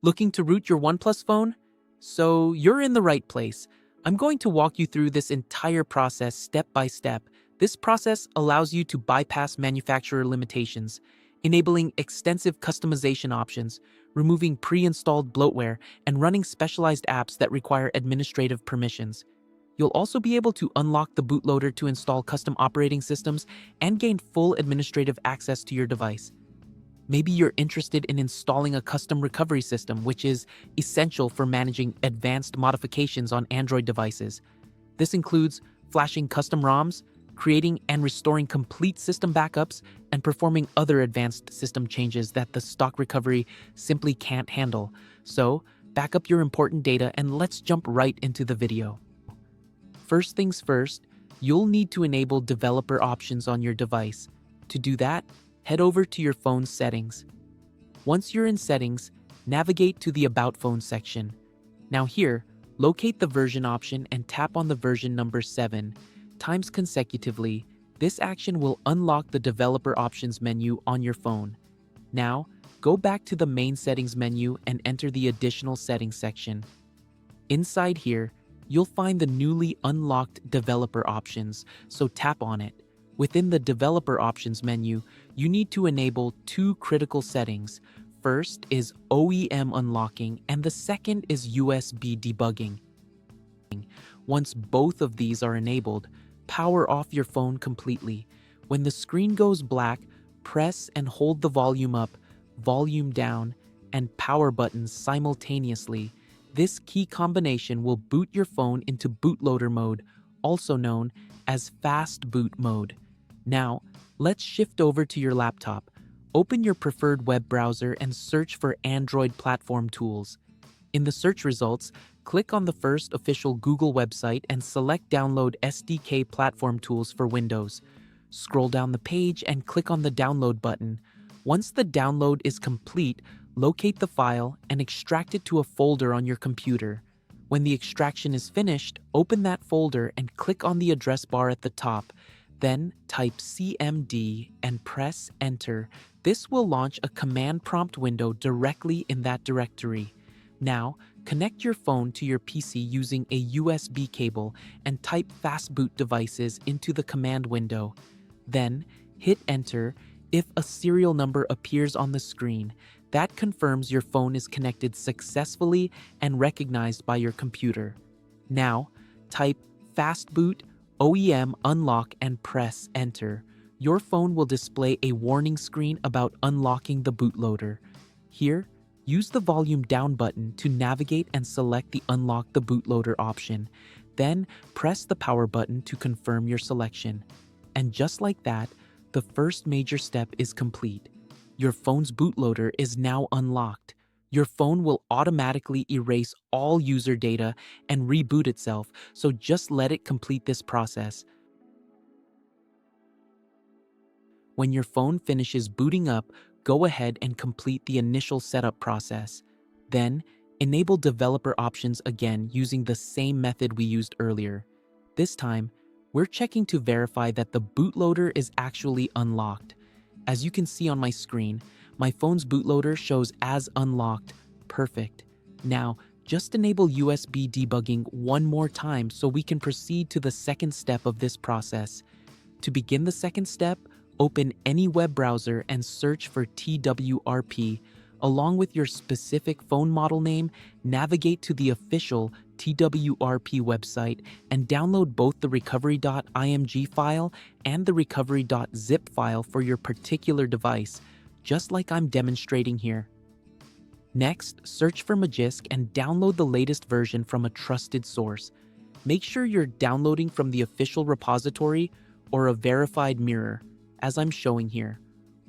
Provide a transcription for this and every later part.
Looking to root your OnePlus phone? So you're in the right place. I'm going to walk you through this entire process step by step. This process allows you to bypass manufacturer limitations, enabling extensive customization options, removing pre-installed bloatware, and running specialized apps that require administrative permissions. You'll also be able to unlock the bootloader to install custom operating systems and gain full administrative access to your device. Maybe you're interested in installing a custom recovery system, which is essential for managing advanced modifications on Android devices. This includes flashing custom ROMs, creating and restoring complete system backups, and performing other advanced system changes that the stock recovery simply can't handle. So, back up your important data and let's jump right into the video. First things first, you'll need to enable developer options on your device. To do that, head over to your phone's settings. Once you're in settings, navigate to the About Phone section. Now here, locate the version option and tap on the version number 7 times consecutively. This action will unlock the developer options menu on your phone. Now, go back to the main settings menu and enter the additional settings section. Inside here, you'll find the newly unlocked developer options, so tap on it. Within the Developer Options menu, you need to enable two critical settings. First is OEM unlocking, and the second is USB debugging. Once both of these are enabled, power off your phone completely. When the screen goes black, press and hold the volume up, volume down, and power buttons simultaneously. This key combination will boot your phone into bootloader mode, also known as Fastboot mode. Now, let's shift over to your laptop. Open your preferred web browser and search for Android platform tools. In the search results, click on the first official Google website and select Download SDK Platform Tools for Windows. Scroll down the page and click on the Download button. Once the download is complete, locate the file and extract it to a folder on your computer. When the extraction is finished, open that folder and click on the address bar at the top. Then type CMD and press Enter. This will launch a command prompt window directly in that directory. Now, connect your phone to your PC using a USB cable and type Fastboot devices into the command window. Then, hit Enter. If a serial number appears on the screen, that confirms your phone is connected successfully and recognized by your computer. Now, type Fastboot OEM unlock and press Enter. Your phone will display a warning screen about unlocking the bootloader. Here, use the volume down button to navigate and select the Unlock the Bootloader option. Then, press the power button to confirm your selection. And just like that, the first major step is complete. Your phone's bootloader is now unlocked. Your phone will automatically erase all user data and reboot itself, so just let it complete this process. When your phone finishes booting up, go ahead and complete the initial setup process. Then, enable developer options again using the same method we used earlier. This time, we're checking to verify that the bootloader is actually unlocked. As you can see on my screen, my phone's bootloader shows as unlocked. Perfect. Now, just enable USB debugging one more time so we can proceed to the second step of this process. To begin the second step, open any web browser and search for TWRP. Along with your specific phone model name, navigate to the official TWRP website and download both the recovery.img file and the recovery.zip file for your particular device, just like I'm demonstrating here. Next, search for Magisk and download the latest version from a trusted source. Make sure you're downloading from the official repository or a verified mirror, as I'm showing here.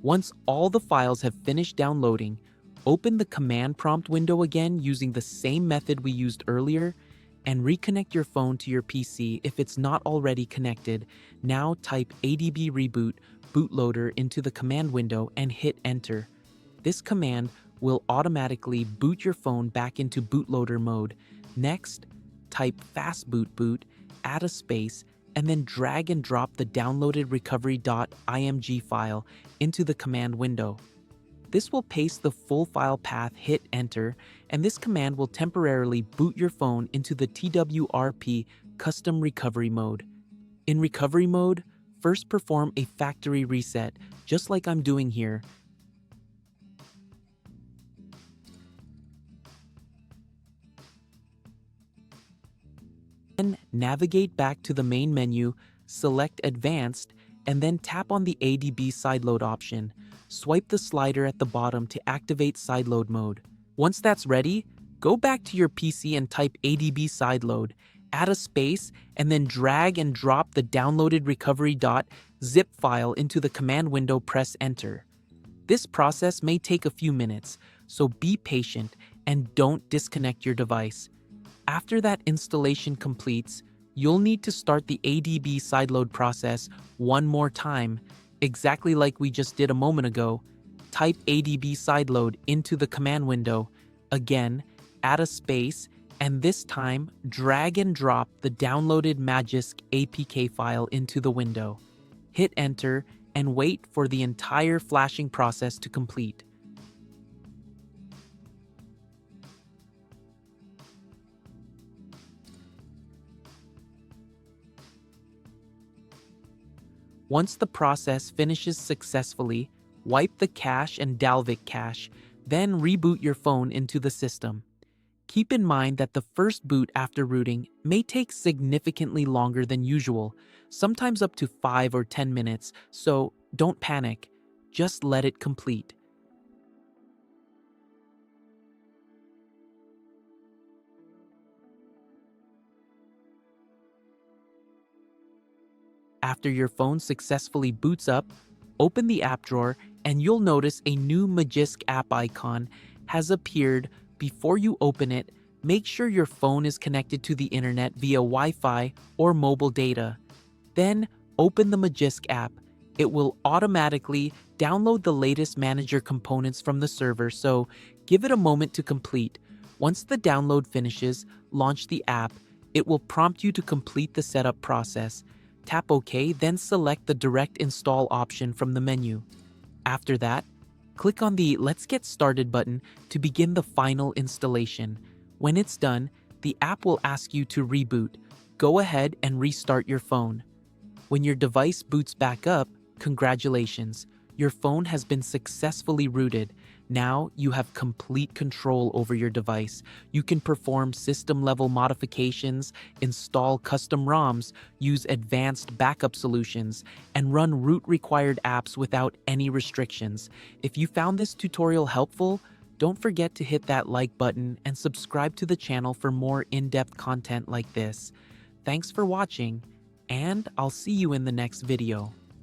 Once all the files have finished downloading, open the command prompt window again using the same method we used earlier and reconnect your phone to your PC if it's not already connected. Now type ADB reboot bootloader into the command window and hit enter. This command will automatically boot your phone back into bootloader mode. Next, type fastboot boot, add a space, and then drag and drop the downloaded recovery.img file into the command window. This will paste the full file path, hit enter, and this command will temporarily boot your phone into the TWRP custom recovery mode. In recovery mode, first perform a factory reset, just like I'm doing here. Then navigate back to the main menu, select Advanced, and then tap on the ADB sideload option. Swipe the slider at the bottom to activate sideload mode. Once that's ready, go back to your PC and type ADB sideload, add a space, and then drag and drop the downloaded recovery.zip file into the command window, press enter. This process may take a few minutes, so be patient and don't disconnect your device. After that installation completes, you'll need to start the ADB sideload process one more time, exactly like we just did a moment ago. Type ADB sideload into the command window. Again, add a space, and this time drag and drop the downloaded Magisk APK file into the window. Hit enter and wait for the entire flashing process to complete. Once the process finishes successfully, wipe the cache and Dalvik cache, then reboot your phone into the system. Keep in mind that the first boot after rooting may take significantly longer than usual, sometimes up to 5 or 10 minutes, so don't panic, just let it complete. After your phone successfully boots up, open the app drawer and you'll notice a new Magisk app icon has appeared. Before you open it, make sure your phone is connected to the internet via Wi-Fi or mobile data. Then open the Magisk app. It will automatically download the latest manager components from the server, so give it a moment to complete. Once the download finishes, launch the app. It will prompt you to complete the setup process. Tap OK, then select the direct install option from the menu. After that, click on the Let's Get Started button to begin the final installation. When it's done, the app will ask you to reboot. Go ahead and restart your phone. When your device boots back up, congratulations, your phone has been successfully rooted. Now you have complete control over your device. You can perform system-level modifications, install custom ROMs, use advanced backup solutions, and run root-required apps without any restrictions. If you found this tutorial helpful, don't forget to hit that like button and subscribe to the channel for more in-depth content like this. Thanks for watching, and I'll see you in the next video.